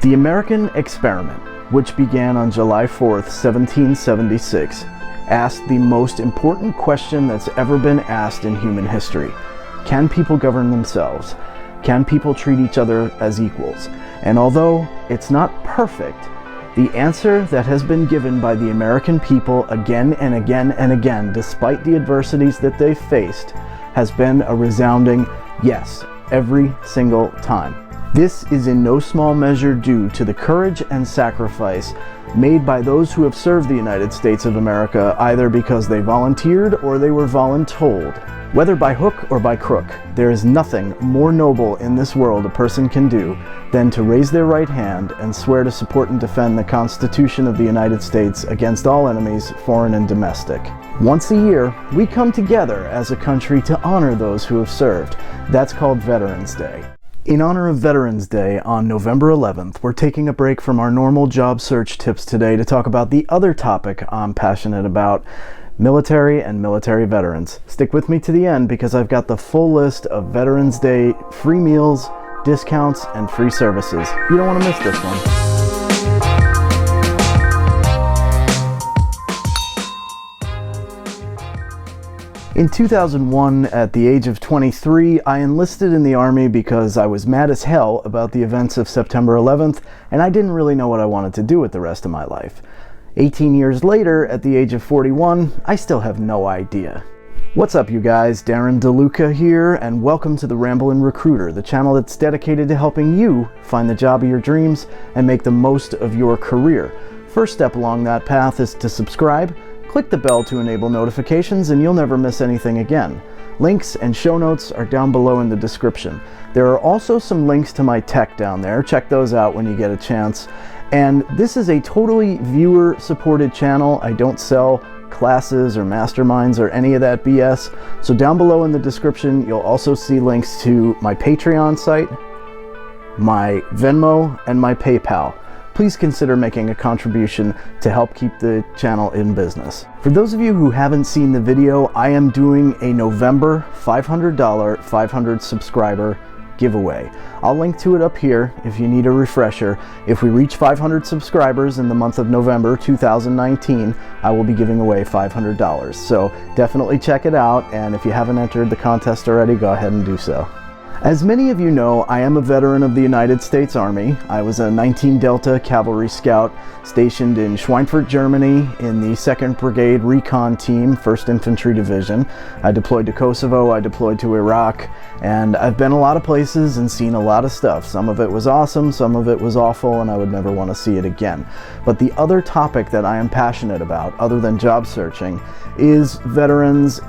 The American experiment, which began on July 4th, 1776, asked the most important question that's ever been asked in human history. Can people govern themselves? Can people treat each other as equals? And although it's not perfect, the answer that has been given by the American people again and again and again, despite the adversities that they've faced, has been a resounding yes, every single time. This is in no small measure due to the courage and sacrifice made by those who have served the United States of America, either because they volunteered or they were voluntold. Whether by hook or by crook, there is nothing more noble in this world a person can do than to raise their right hand and swear to support and defend the Constitution of the United States against all enemies, foreign and domestic. Once a year, we come together as a country to honor those who have served. That's called Veterans Day. In honor of Veterans Day on November 11th, we're taking a break from our normal job search tips today to talk about the other topic I'm passionate about: military and military veterans. Stick with me to the end because I've got the full list of Veterans Day free meals, discounts, and free services. You don't want to miss this one. In 2001, at the age of 23, I enlisted in the Army because I was mad as hell about the events of September 11th, and I didn't really know what I wanted to do with the rest of my life. 18 years later, at the age of 41, I still have no idea. What's up, you guys? Darren DeLuca here, and welcome to the Ramblin' Recruiter, the channel that's dedicated to helping you find the job of your dreams and make the most of your career. First step along that path is to subscribe. Click the bell to enable notifications and you'll never miss anything again. Links and show notes are down below in the description. There are also some links to my tech down there. Check those out when you get a chance. And this is a totally viewer-supported channel. I don't sell classes or masterminds or any of that BS. So down below in the description, you'll also see links to my Patreon site, my Venmo, and my PayPal. Please consider making a contribution to help keep the channel in business. For those of you who haven't seen the video, I am doing a November $500 500 subscriber giveaway. I'll link to it up here if you need a refresher. If we reach 500 subscribers in the month of November 2019, I will be giving away $500. So definitely check it out, and if you haven't entered the contest already, go ahead and do so. As many of you know, I am a veteran of the United States Army. I was a 19 Delta Cavalry Scout stationed in Schweinfurt, Germany in the 2nd Brigade Recon Team, 1st Infantry Division. I deployed to Kosovo, I deployed to Iraq, and I've been a lot of places and seen a lot of stuff. Some of it was awesome, some of it was awful, and I would never want to see it again. But the other topic that I am passionate about, other than job searching, is veterans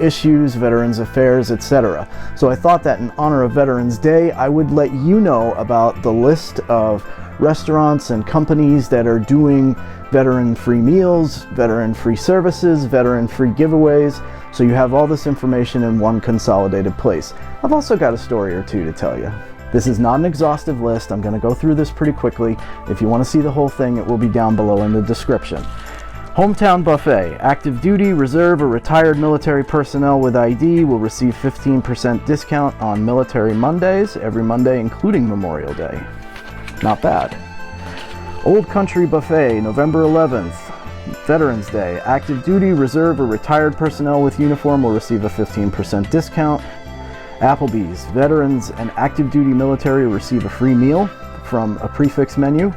issues, veterans affairs, etc. So I thought that in honor of Veterans Day, I would let you know about the list of restaurants and companies that are doing veteran-free meals, veteran-free services, veteran-free giveaways, so you have all this information in one consolidated place. I've also got a story or two to tell you. This is not an exhaustive list. I'm going to go through this pretty quickly. If you want to see the whole thing, it will be down below in the description. Hometown Buffet. Active duty, reserve, or retired military personnel with ID will receive 15% discount on Military Mondays, every Monday including Memorial Day. Not bad. Old Country Buffet, November 11th, Veterans Day. Active duty, reserve, or retired personnel with uniform will receive a 15% discount. Applebee's. Veterans and active duty military will receive a free meal from a prefix menu.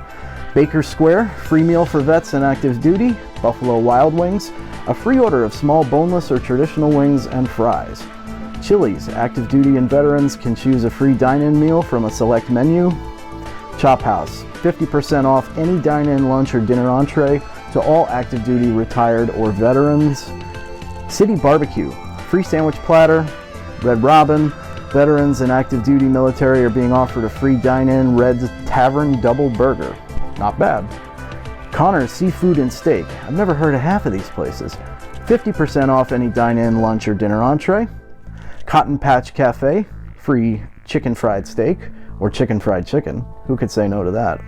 Baker Square, free meal for vets and active duty. Buffalo Wild Wings, a free order of small boneless or traditional wings and fries. Chili's, active duty and veterans can choose a free dine-in meal from a select menu. Chop House, 50% off any dine-in lunch or dinner entree to all active duty, retired, or veterans. City Barbecue, free sandwich platter. Red Robin, veterans and active duty military are being offered a free dine-in Red's Tavern double burger. Not bad. Connor's Seafood and Steak. I've never heard of half of these places. 50% off any dine-in lunch or dinner entree. Cotton Patch Café, free chicken fried steak or chicken fried chicken. Who could say no to that?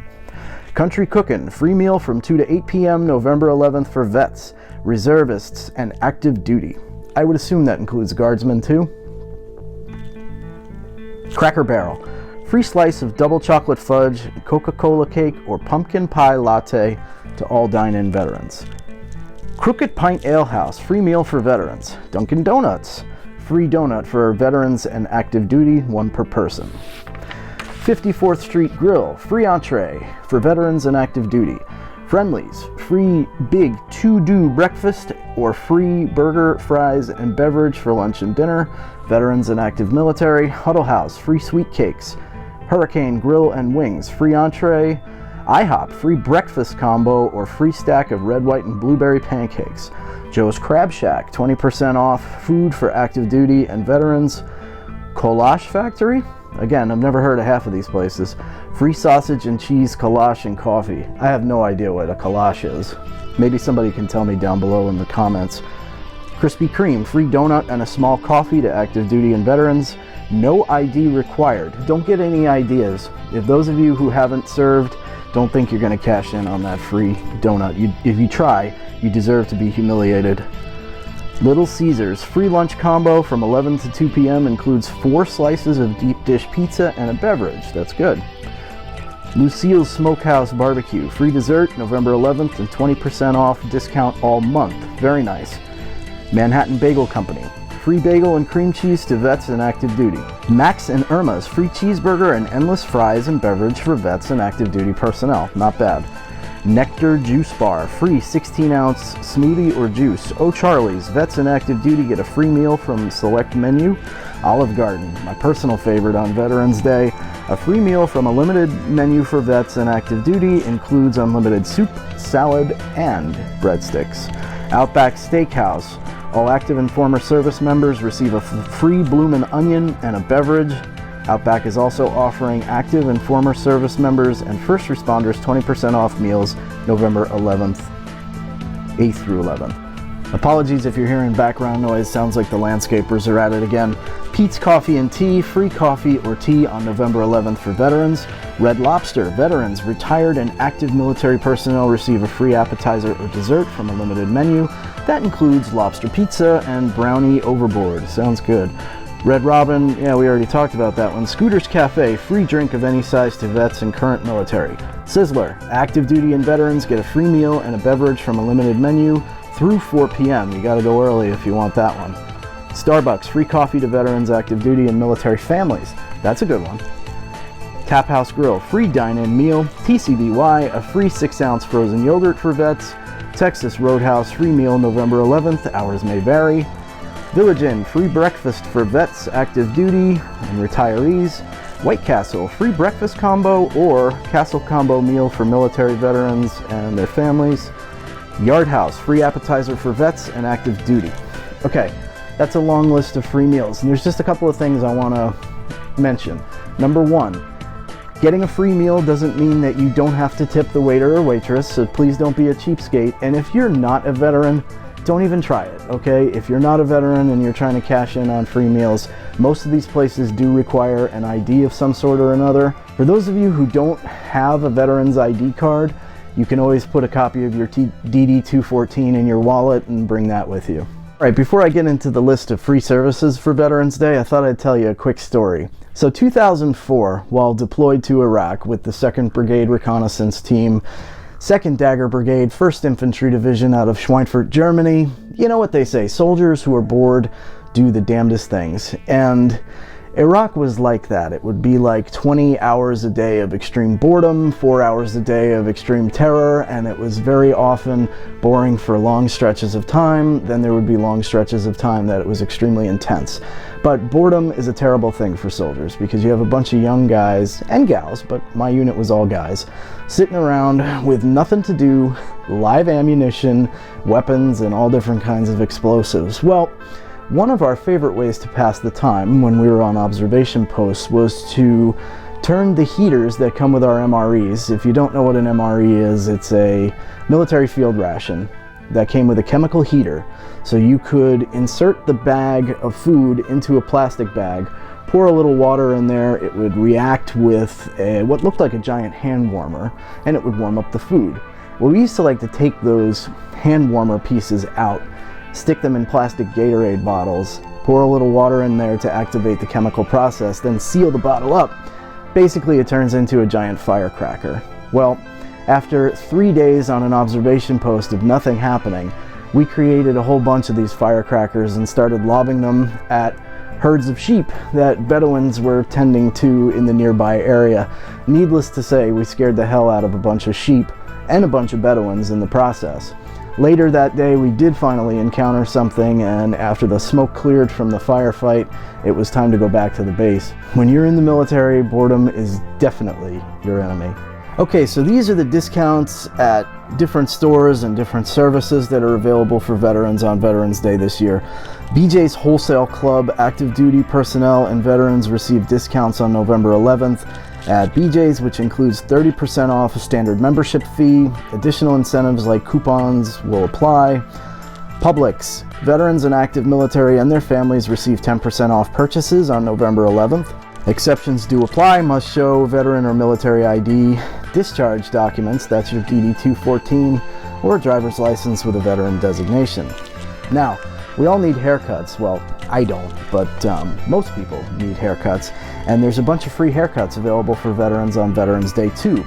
Country Cookin, free meal from 2 to 8 p.m. November 11th for vets, reservists, and active duty. I would assume that includes guardsmen too. Cracker Barrel, Free slice of double chocolate fudge, Coca-Cola cake, or pumpkin pie latte to all dine-in veterans. Crooked Pint Ale House, free meal for veterans. Dunkin' Donuts, free donut for veterans and active duty, one per person. 54th Street Grill, free entree for veterans and active duty. Friendly's, free big to-do breakfast or free burger, fries, and beverage for lunch and dinner. Veterans and active military. Huddle House, free sweet cakes. Hurricane Grill and Wings, free entree. IHOP, free breakfast combo or free stack of red, white, and blueberry pancakes. Joe's Crab Shack, 20% off food for active duty and veterans. Kolash Factory, again, I've never heard of half of these places. Free sausage and cheese, kolache, and coffee. I have no idea what a kolache is. Maybe somebody can tell me down below in the comments. Krispy Kreme, free donut and a small coffee to active duty and veterans. No ID required. Don't get any ideas. If those of you who haven't served, don't think you're going to cash in on that free donut. If you try, you deserve to be humiliated. Little Caesars, free lunch combo from 11 to 2 p.m. includes 4 slices of deep dish pizza and a beverage. That's good. Lucille's Smokehouse Barbecue, free dessert November 11th and 20% off discount all month. Very nice. Manhattan Bagel Company, free bagel and cream cheese to vets and active duty. Max and Irma's, free cheeseburger and endless fries and beverage for vets and active duty personnel. Not bad. Nectar Juice Bar, free 16-ounce smoothie or juice. O'Charlie's, vets and active duty get a free meal from select menu. Olive Garden, my personal favorite on Veterans Day. A free meal from a limited menu for vets and active duty includes unlimited soup, salad, and breadsticks. Outback Steakhouse, all active and former service members receive a free bloomin' onion and a beverage. Outback is also offering active and former service members and first responders 20% off meals November 11th, 8th through 11th. Apologies if you're hearing background noise, sounds like the landscapers are at it again. Pete's Coffee and Tea, free coffee or tea on November 11th for veterans. Red Lobster, veterans, retired and active military personnel receive a free appetizer or dessert from a limited menu. That includes lobster pizza and brownie overboard. Sounds good. Red Robin, yeah, we already talked about that one. Scooter's Café, free drink of any size to vets and current military. Sizzler, active duty and veterans get a free meal and a beverage from a limited menu through 4 p.m. You gotta go early if you want that one. Starbucks, free coffee to veterans, active duty, and military families. That's a good one. Tap House Grill, free dine-in meal. TCBY, a free 6-ounce frozen yogurt for vets. Texas Roadhouse, free meal November 11th, hours may vary. Village Inn, free breakfast for vets, active duty, and retirees. White Castle, free breakfast combo or Castle combo meal for military veterans and their families. Yard House, free appetizer for vets and active duty. Okay, that's a long list of free meals, and there's just a couple of things I want to mention. Number one, getting a free meal doesn't mean that you don't have to tip the waiter or waitress, so please don't be a cheapskate. And if you're not a veteran, don't even try it, okay? If you're not a veteran and you're trying to cash in on free meals, most of these places do require an ID of some sort or another. For those of you who don't have a veteran's ID card, you can always put a copy of your DD-214 in your wallet and bring that with you. All right, before I get into the list of free services for Veterans Day, I thought I'd tell you a quick story. So 2004, while deployed to Iraq with the 2nd Brigade Reconnaissance Team, 2nd Dagger Brigade, 1st Infantry Division out of Schweinfurt, Germany. You know what they say, soldiers who are bored do the damnedest things. And Iraq was like that. It would be like 20 hours a day of extreme boredom, 4 hours a day of extreme terror, and it was very often boring for long stretches of time. Then there would be long stretches of time that it was extremely intense. But boredom is a terrible thing for soldiers because you have a bunch of young guys and gals, but my unit was all guys, sitting around with nothing to do, live ammunition, weapons, and all different kinds of explosives. Well, one of our favorite ways to pass the time when we were on observation posts was to turn the heaters that come with our MREs. If you don't know what an MRE is, it's a military field ration that came with a chemical heater. So you could insert the bag of food into a plastic bag, pour a little water in there, it would react with what looked like a giant hand warmer, and it would warm up the food. Well, we used to like to take those hand warmer pieces out, stick them in plastic Gatorade bottles, pour a little water in there to activate the chemical process, then seal the bottle up, Basically, it turns into a giant firecracker. Well, after 3 days on an observation post of nothing happening, we created a whole bunch of these firecrackers and started lobbing them at herds of sheep that Bedouins were tending to in the nearby area. Needless to say, we scared the hell out of a bunch of sheep and a bunch of Bedouins in the process. Later that day, we did finally encounter something, and after the smoke cleared from the firefight, it was time to go back to the base. When you're in the military, boredom is definitely your enemy. Okay, so these are the discounts at different stores and different services that are available for veterans on Veterans Day this year. BJ's Wholesale Club active duty personnel and veterans receive discounts on November 11th at BJ's, which includes 30% off a standard membership fee. Additional incentives like coupons will apply. Publix, veterans and active military and their families receive 10% off purchases on November 11th. Exceptions do apply, must show veteran or military ID, discharge documents, that's your DD-214, or a driver's license with a veteran designation. Now, we all need haircuts. Well, I don't, but most people need haircuts, and there's a bunch of free haircuts available for veterans on Veterans Day too.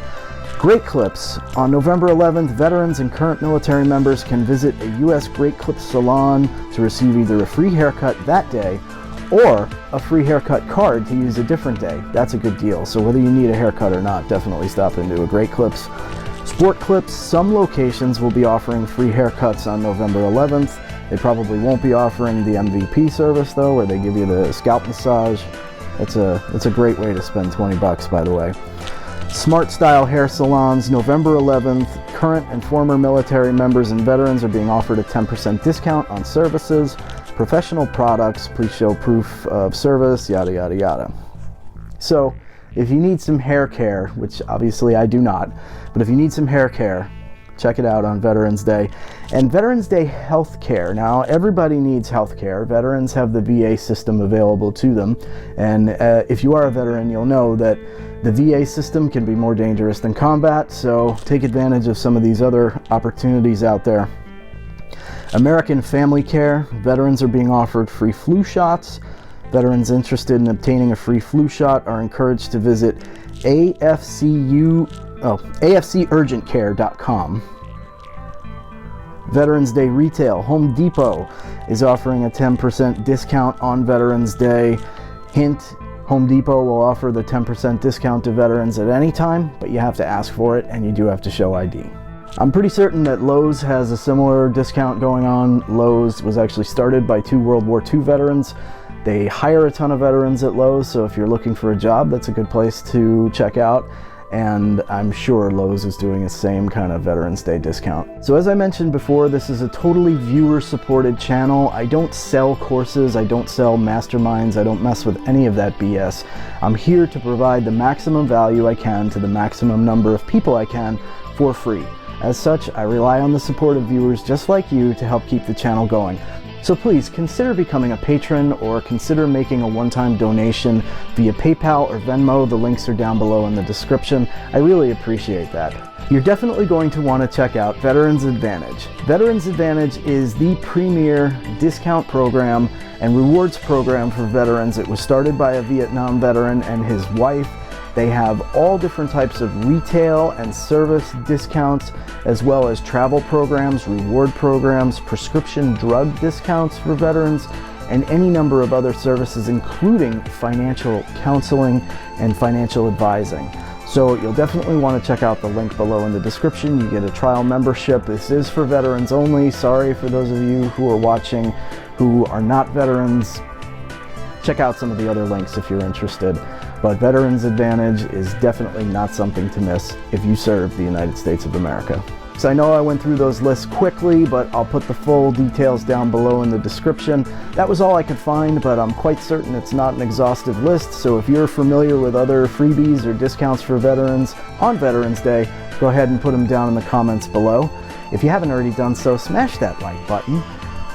Great Clips. On November 11th, veterans and current military members can visit a U.S. Great Clips salon to receive either a free haircut that day or a free haircut card to use a different day. That's a good deal. So whether you need a haircut or not, definitely stop into a Great Clips. Sport Clips, some locations will be offering free haircuts on November 11th. They probably won't be offering the MVP service though, where they give you the scalp massage. It's a great way to spend 20 bucks, by the way. Smart Style Hair Salons, November 11th. Current and former military members and veterans are being offered a 10% discount on services. Professional products, please show proof of service, yada yada yada. So if you need some hair care, which obviously I do not, but if you need some hair care, check it out on Veterans Day. And Veterans Day health care. Now, everybody needs health care. Veterans have the VA system available to them. And if you are a veteran, you'll know that the VA system can be more dangerous than combat, so take advantage of some of these other opportunities out there. American Family Care. Veterans are being offered free flu shots. Veterans interested in obtaining a free flu shot are encouraged to visit afcurgentcare.com. Veterans Day Retail. Home Depot is offering a 10% discount on Veterans Day. Hint, Home Depot will offer the 10% discount to veterans at any time, but you have to ask for it and you do have to show ID. I'm pretty certain that Lowe's has a similar discount going on. Lowe's was actually started by 2 World War II veterans. They hire a ton of veterans at Lowe's, so if you're looking for a job, that's a good place to check out. And I'm sure Lowe's is doing the same kind of Veterans Day discount. So as I mentioned before, this is a totally viewer-supported channel. I don't sell courses, I don't sell masterminds, I don't mess with any of that BS. I'm here to provide the maximum value I can to the maximum number of people I can for free. As such, I rely on the support of viewers just like you to help keep the channel going. So please consider becoming a patron or consider making a one-time donation via PayPal or Venmo. The links are down below in the description. I really appreciate that. You're definitely going to want to check out Veterans Advantage. Veterans Advantage is the premier discount program and rewards program for veterans. It was started by a Vietnam veteran and his wife. They have all different types of retail and service discounts, as well as travel programs, reward programs, prescription drug discounts for veterans, and any number of other services, including financial counseling and financial advising. So you'll definitely want to check out the link below in the description. You get a trial membership. This is for veterans only. Sorry for those of you who are watching who are not veterans. Check out some of the other links if you're interested. But Veterans Advantage is definitely not something to miss if you serve the United States of America. So I know I went through those lists quickly, but I'll put the full details down below in the description. That was all I could find, but I'm quite certain it's not an exhaustive list. So if you're familiar with other freebies or discounts for veterans on Veterans Day, go ahead and put them down in the comments below. If you haven't already done so, smash that like button.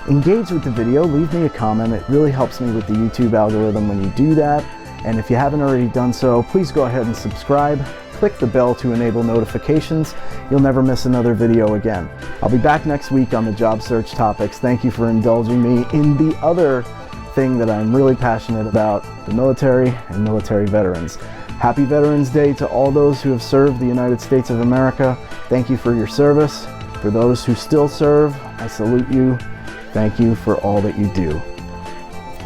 Engage with the video, leave me a comment. It really helps me with the YouTube algorithm when you do that. And if you haven't already done so, please go ahead and subscribe. Click the bell to enable notifications. You'll never miss another video again. I'll be back next week on the job search topics. Thank you for indulging me in the other thing that I'm really passionate about, the military and military veterans. Happy Veterans Day to all those who have served the United States of America. Thank you for your service. For those who still serve, I salute you. Thank you for all that you do.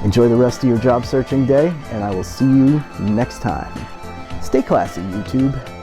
Enjoy the rest of your job searching day, and I will see you next time. Stay classy, YouTube.